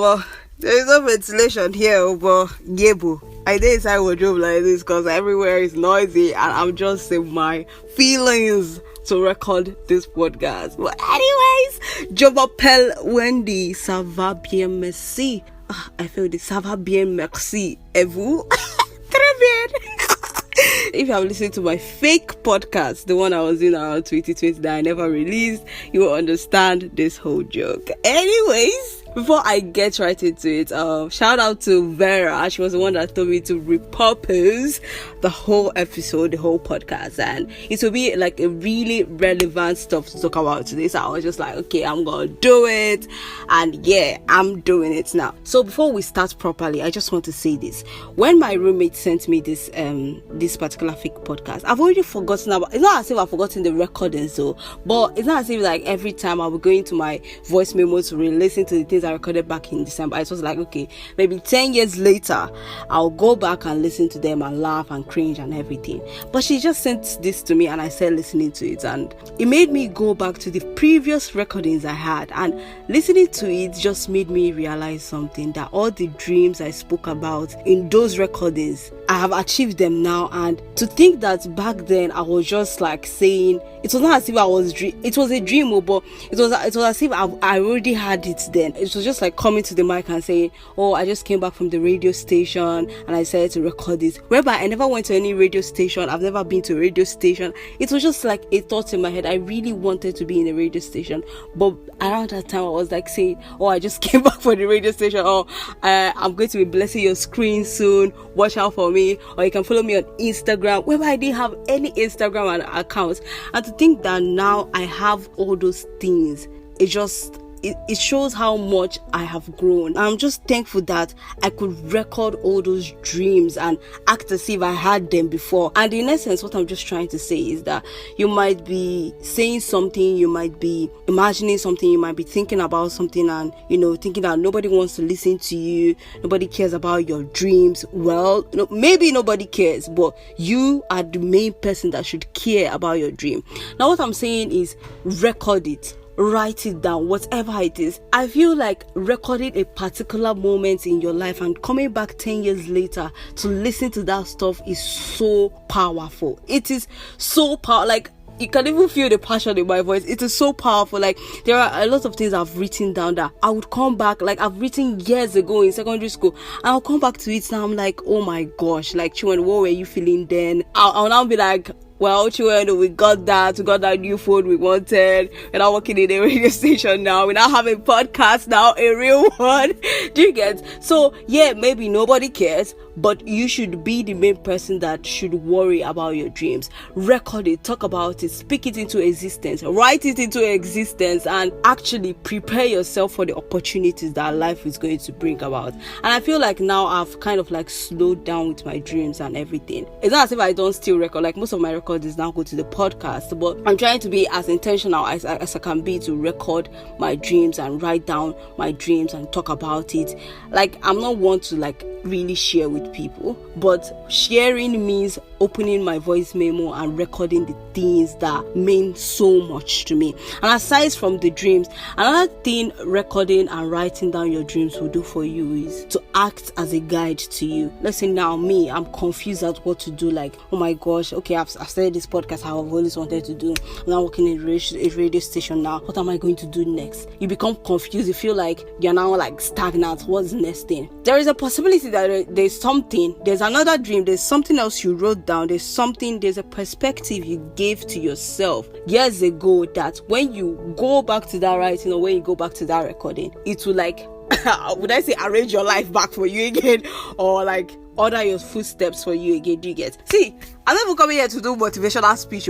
but there is no ventilation here, but Gebo. I did inside wardrobe like this because everywhere is noisy and I'm just in my feelings to record this podcast. But anyways, je m'appelle Wendy. Ça va bien, merci. I feel this. Ça va bien, merci. Et vous? Très bien. If you have listened to my fake podcast, the one I was in around 2020 that I never released, you will understand this whole joke. Anyways, before I get right into it, shout out to Vera. She was the one that told me to repurpose the whole episode, the whole podcast, and it will be like a really relevant stuff to talk about today. So I was just like, okay, I'm gonna do it, and yeah, I'm doing it now. So before we start properly, I just want to say this: when my roommate sent me this particular fake podcast, I've already forgotten about. It's not as if I've forgotten the recordings though, but it's not as if like every time I'll be going to my voice memo to re-listen to the things I recorded back in December. I was like, okay, maybe 10 years later I'll go back and listen to them and laugh and cringe and everything. But she just sent this to me and I started listening to it, and it made me go back to the previous recordings I had, and listening to it just made me realize something, that all the dreams I spoke about in those recordings, I have achieved them now. And to think that back then I was just like saying, it was not as if it was a dream, but it was as if I already had it then. It was just like coming to the mic and saying, oh, I just came back from the radio station and I decided to record this, whereby I never went to any radio station. I've never been to a radio station. It was just like a thought in my head. I really wanted to be in a radio station, but around that time I was like saying, oh, I just came back from the radio station, or I'm going to be blessing your screen soon, watch out for me, or you can follow me on Instagram, whereby I didn't have any Instagram account. And to think that now I have all those things, it shows how much I have grown. I'm just thankful that I could record all those dreams and act as if I had them before. And in essence, what I'm just trying to say is that you might be saying something, you might be imagining something, you might be thinking about something, and thinking that nobody wants to listen to you, nobody cares about your dreams. Well, maybe nobody cares, but you are the main person that should care about your dream. Now what I'm saying is, record it. Write it down, whatever it is. I feel like recording a particular moment in your life and coming back 10 years later to listen to that stuff is so powerful. It is so powerful. Like, you can even feel the passion in my voice. It is so powerful. Like, there are a lot of things I've written down that I would come back, like I've written years ago in secondary school, and I'll come back to it now. I'm like, oh my gosh, like, Chiwen, what were you feeling then? I'll now be like, well, Chiwen, we got that new phone we wanted. We're not working in a radio station now. We're not having podcasts now, a real one. Do you get? So yeah, maybe nobody cares, but you should be the main person that should worry about your dreams. Record it, talk about it, speak it into existence, write it into existence, and actually prepare yourself for the opportunities that life is going to bring about. And I feel like now I've kind of like slowed down with my dreams and everything. It's not as if I don't still record. Like, most of my records is now go to the podcast, but I'm trying to be as intentional as I can be to record my dreams and write down my dreams and talk about it. Like, I'm not one to like really share with people, but sharing means opening my voice memo and recording the things that mean so much to me. And aside from the dreams, another thing recording and writing down your dreams will do for you is to act as a guide to you. Let's say now me, I'm confused at what to do. Like, oh my gosh, okay, I've started this podcast I've always wanted to do. I'm now working in a radio station now. What am I going to do next? You become confused. You feel like you're now like stagnant. What's the next thing? There is a possibility that there's another dream, there's something else you wrote down, there's a perspective you gave to yourself years ago, that when you go back to that writing or when you go back to that recording, it will like would I say arrange your life back for you again, or like order your footsteps for you again. Do you get? See, I'm not even coming here to do motivational speech.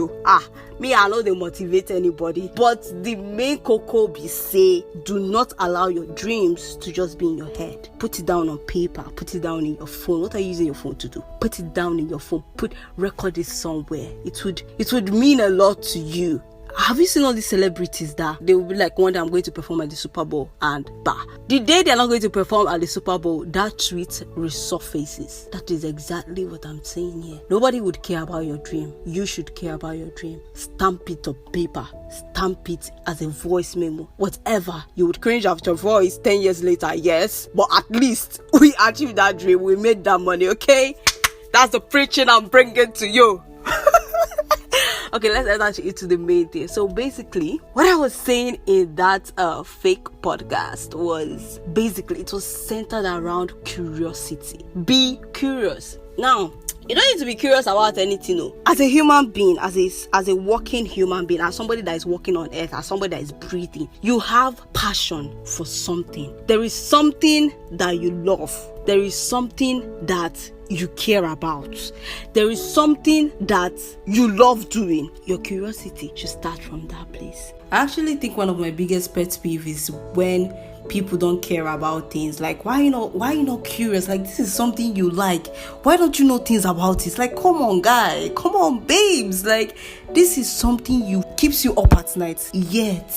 Me, I know they motivate anybody, but the main cocoa be say, do not allow your dreams to just be in your head. Put it down on paper, put it down in your phone. What are you using your phone to do? Put it down in your phone, record it somewhere. It would mean a lot to you. have you seen all these celebrities that they will be like, one day I'm going to perform at the Super Bowl, and the day they're not going to perform at the Super Bowl, that tweet resurfaces. That is exactly what I'm saying here. Nobody would care about your dream. You should care about your dream. Stamp it on paper. Stamp it as a voice memo. Whatever. You would cringe after your voice 10 years later, yes, but at least we achieved that dream. We made that money, okay? That's the preaching I'm bringing to you. Okay, let's enter into the main thing. So basically, what I was saying in that fake podcast was basically it was centered around curiosity. Be curious. Now, you don't need to be curious about anything, no. As a human being, as a walking human being, as somebody that is walking on earth, as somebody that is breathing, you have passion for something. There is something that you love. There is something that you care about. There is something that you love doing. Your curiosity should start from that place. I actually think one of my biggest pet peeves is when people don't care about things. Like, why you not curious? Like, this is something you like. Why don't you know things about it? Like, come on, guy. Come on, babes. Like, this is something you keeps you up at night. Yet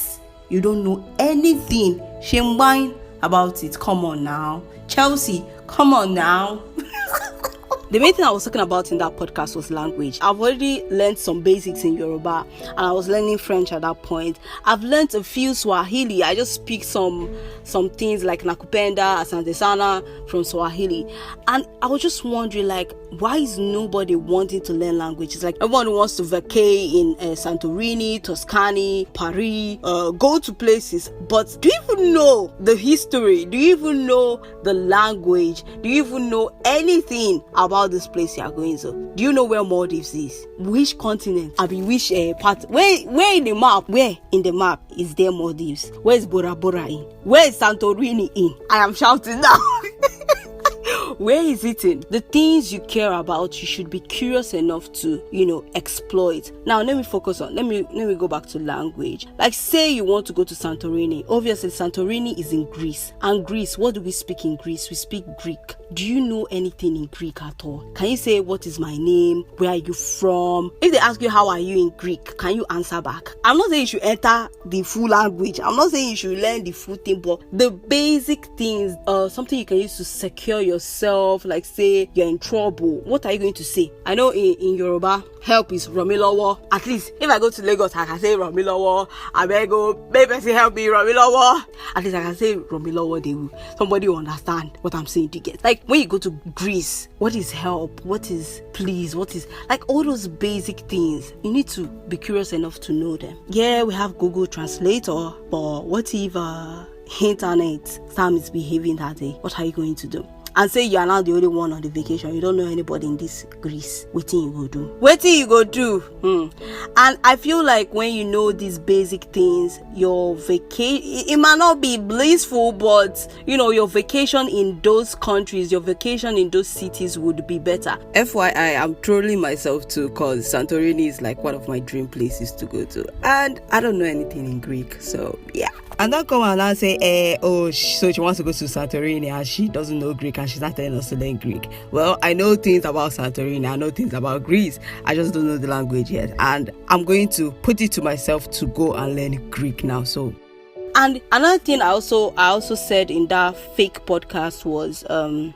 you don't know anything. Shame wine about it. Come on now. Chelsea, come on now. The main thing I was talking about in that podcast was language. I've already learned some basics in Yoruba, and I was learning French at that point. I've learned a few Swahili. I just speak some things like Nakupenda, Asante Sana from Swahili. And I was just wondering, like, why is nobody wanting to learn languages? Like, everyone wants to vacay in Santorini, Tuscany, Paris, go to places. But do you even know the history? Do you even know the language? Do you even know anything about this place you are going to? Do you know where Maldives is? Which continent? I mean, which part? Where in the map? Where in the map is there Maldives? Where is Bora Bora in? Where is Santorini in? I am shouting now. Where is it in? The things you care about, you should be curious enough to, exploit. Now, let me focus on, let me go back to language. Like, say you want to go to Santorini. Obviously, Santorini is in Greece. And Greece, what do we speak in Greece? We speak Greek. Do you know anything in Greek at all? Can you say, what is my name? Where are you from? If they ask you, how are you in Greek? Can you answer back? I'm not saying you should enter the full language. I'm not saying you should learn the full thing, but the basic things, something you can use to secure yourself. Like, say you're in trouble, what are you going to say? I know in Yoruba, help is Romilowo. At least if I go to Lagos, I can say Romilowo. I beg go, baby, say help me, Romilowo. At least I can say Romilowo. Somebody will understand what I'm saying to get. Like, when you go to Greece, what is help? What is please? What is, like, all those basic things? You need to be curious enough to know them. Yeah, we have Google Translator, but what if internet start misbehaving that day? What are you going to do? And say you are now the only one on the vacation, you don't know anybody in this Greece, what you go do? And I feel like when you know these basic things, your vacation, it might not be blissful, but your vacation in those countries, your vacation in those cities would be better. FYI, I'm trolling myself too, because Santorini is like one of my dream places to go to, and I don't know anything in Greek, so yeah. And don't come and say, so she wants to go to Santorini and she doesn't know Greek and she's not telling us to learn Greek. Well, I know things about Santorini, I know things about Greece, I just don't know the language yet. And I'm going to put it to myself to go and learn Greek now. So, and another thing I also said in that fake podcast was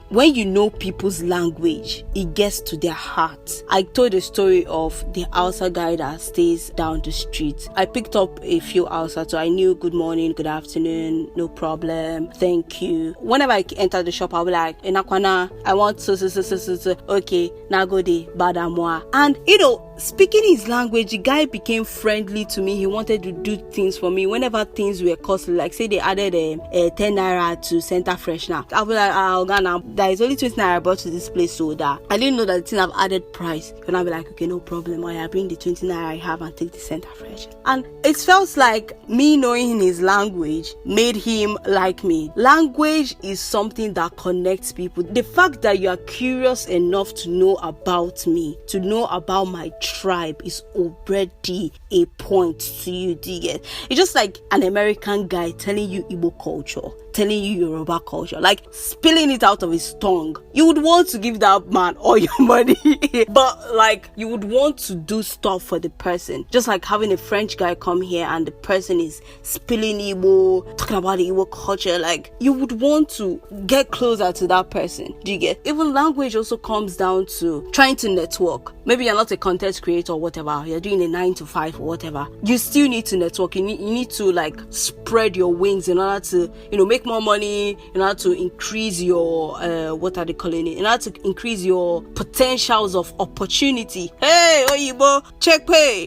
when you know people's language, it gets to their heart. I told the story of the Hausa guy that stays down the street. I picked up a few Hausa, so I knew good morning, good afternoon, no problem, thank you. Whenever I enter the shop, I'll be like, Enakwana, I want so, okay, nagode, badamwa. And speaking his language, the guy became friendly to me. He wanted to do things for me whenever things were costly. Like, say they added a 10 naira to center fresh now, I'll be like, Ghana, there is only 20 naira brought to this place, so that I didn't know that the thing have added price. And I'll be like, okay, no problem, I bring the 20 naira I have and take the center fresh. And it felt like me knowing his language made him like me. Language is something that connects people. The fact that you are curious enough to know about me, to know about my tribe is already a point to you. Do you get? It's just like an American guy telling you Igbo culture, telling you Yoruba culture, like spilling it out of his tongue. You would want to give that man all your money, but like you would want to do stuff for the person. Just like having a French guy come here and the person is spilling Igbo, talking about the Igbo culture, like you would want to get closer to that person. Do you get? Even language also comes down to trying to network. Maybe you're not a content creator or whatever, you're doing a 9 to 5 or whatever. You still need to network. You need to like spread your wings in order to, make more money, in order to increase your what are they calling it? In order to increase your potentials of opportunity. Hey, Oyibo, check pay.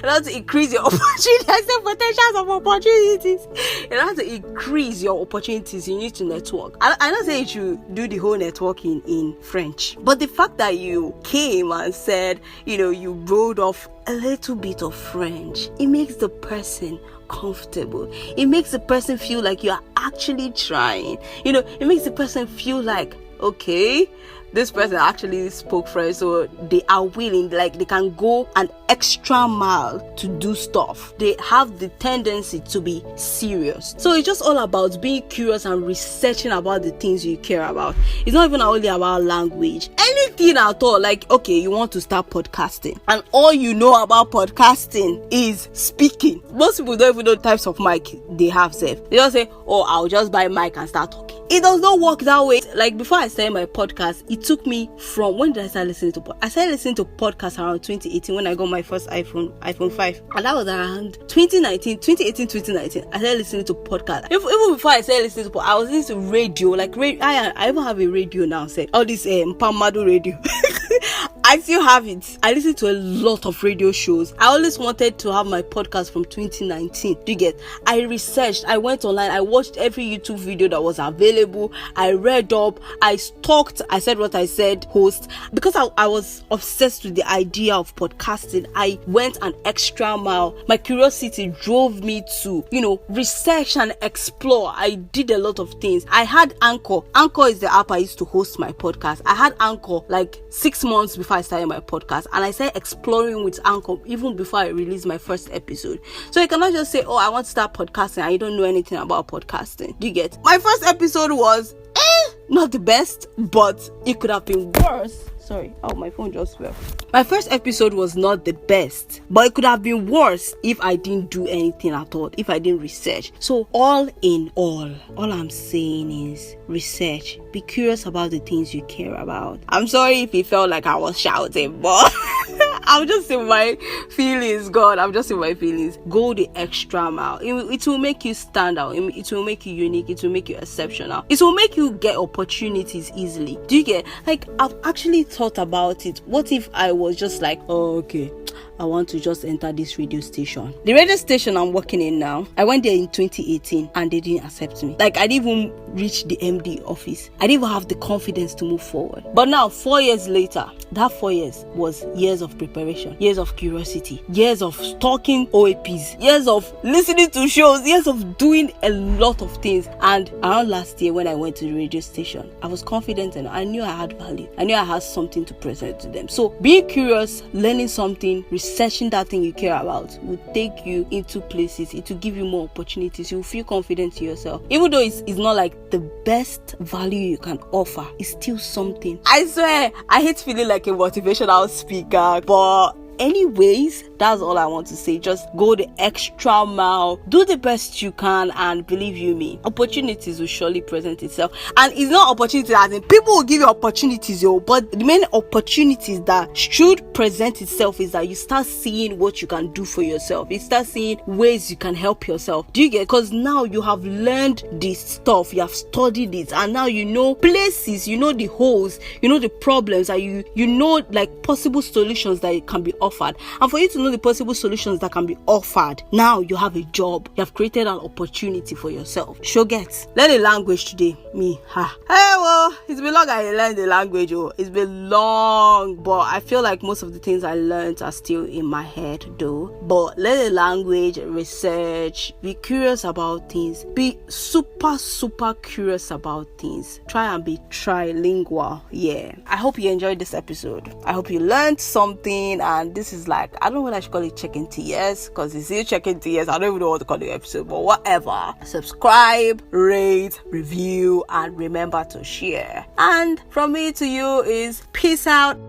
In order to increase your opportunity, I said potentials of opportunities. In order to increase your opportunities, you need to network. I don't say you should do the whole networking in French, but the fact that you came and said, you rolled off a little bit of French, it makes the person comfortable. It makes the person feel like you are actually trying. It makes the person feel like, okay, this person actually spoke French, so they are willing, like they can go an extra mile to do stuff. They have the tendency to be serious. So it's just all about being curious and researching about the things you care about. It's not even only about language. Anything at all. Like, okay, you want to start podcasting and all you know about podcasting is speaking. Most people don't even know the types of mic they have. They just say, oh, I'll just buy a mic and start talking. It does not work that way. Like before I started my podcast, it took me from, when did I start listening to podcasts? I started listening to podcasts around 2018 when I got my first iPhone 5. And that was around 2018, 2019. I started listening to podcasts. Even before I started listening to podcasts, I was listening to radio. Like I even have a radio now. All this Pamado radio. I still have it. I listen to a lot of radio shows. I always wanted to have my podcast from 2019. Do you get? I researched. I went online. I watched every YouTube video that was available. I read up. I stalked. I said what I said, host. Because I was obsessed with the idea of podcasting, I went an extra mile. My curiosity drove me to, research and explore. I did a lot of things. I had Anchor. Anchor is the app I used to host my podcast. I had Anchor like 6 months before I started my podcast, and I started exploring with Anchor even before I released my first episode. So you cannot just say, oh, I want to start podcasting and you don't know anything about podcasting. Do you get? My first episode was not the best, but it could have been worse. Sorry, my phone just fell. My first episode was not the best, but it could have been worse if I didn't do anything at all, if I didn't research. So all in all I'm saying is research. Be curious about the things you care about. I'm sorry if it felt like I was shouting, but I'm just in my feelings, God. I'm just in my feelings. Go the extra mile. It will make you stand out. It will make you unique. It will make you exceptional. It will make you get opportunities easily. Do you get? Like, I've actually thought about it. What if I was just like, oh, okay, I want to just enter this radio station. The radio station I'm working in now, I went there in 2018 and they didn't accept me. Like, I didn't even reach the MD office. I didn't even have the confidence to move forward. But now, 4 years later, that 4 years was years of preparation, years of curiosity, years of stalking OAPs, years of listening to shows, years of doing a lot of things. And around last year when I went to the radio station, I was confident and I knew I had value. I knew I had something to present to them. So being curious, learning something, researching that thing you care about will take you into places. It will give you more opportunities. You will feel confident in yourself. Even though it's not like the best value you can offer, it's still something. I swear, I hate feeling like a motivational speaker, but anyways, that's all I want to say. Just go the extra mile, do the best you can, and believe you me, opportunities will surely present itself. And it's not opportunities as in people will give you opportunities, but the main opportunities that should present itself is that you start seeing what you can do for yourself. You start seeing ways you can help yourself. Do you get? Because now you have learned this stuff, you have studied it, and now you know places, you know the holes, you know the problems, and you know like possible solutions that can be offered. And for you to know the possible solutions that can be offered, now you have a job. You have created an opportunity for yourself. Sure gets. Learn a language today. Hey, well, it's been long I learned the language. It's been long, but I feel like most of the things I learned are still in my head though. But learn a language, research, be curious about things. Be super curious about things. Try and be trilingual. Yeah. I hope you enjoyed this episode. I hope you learned something, and this is like, I don't know what I should call it, checking TS, because it's still checking TS. I don't even know what to call the episode, but whatever. Subscribe, rate, review, and remember to share. And from me to you is peace out.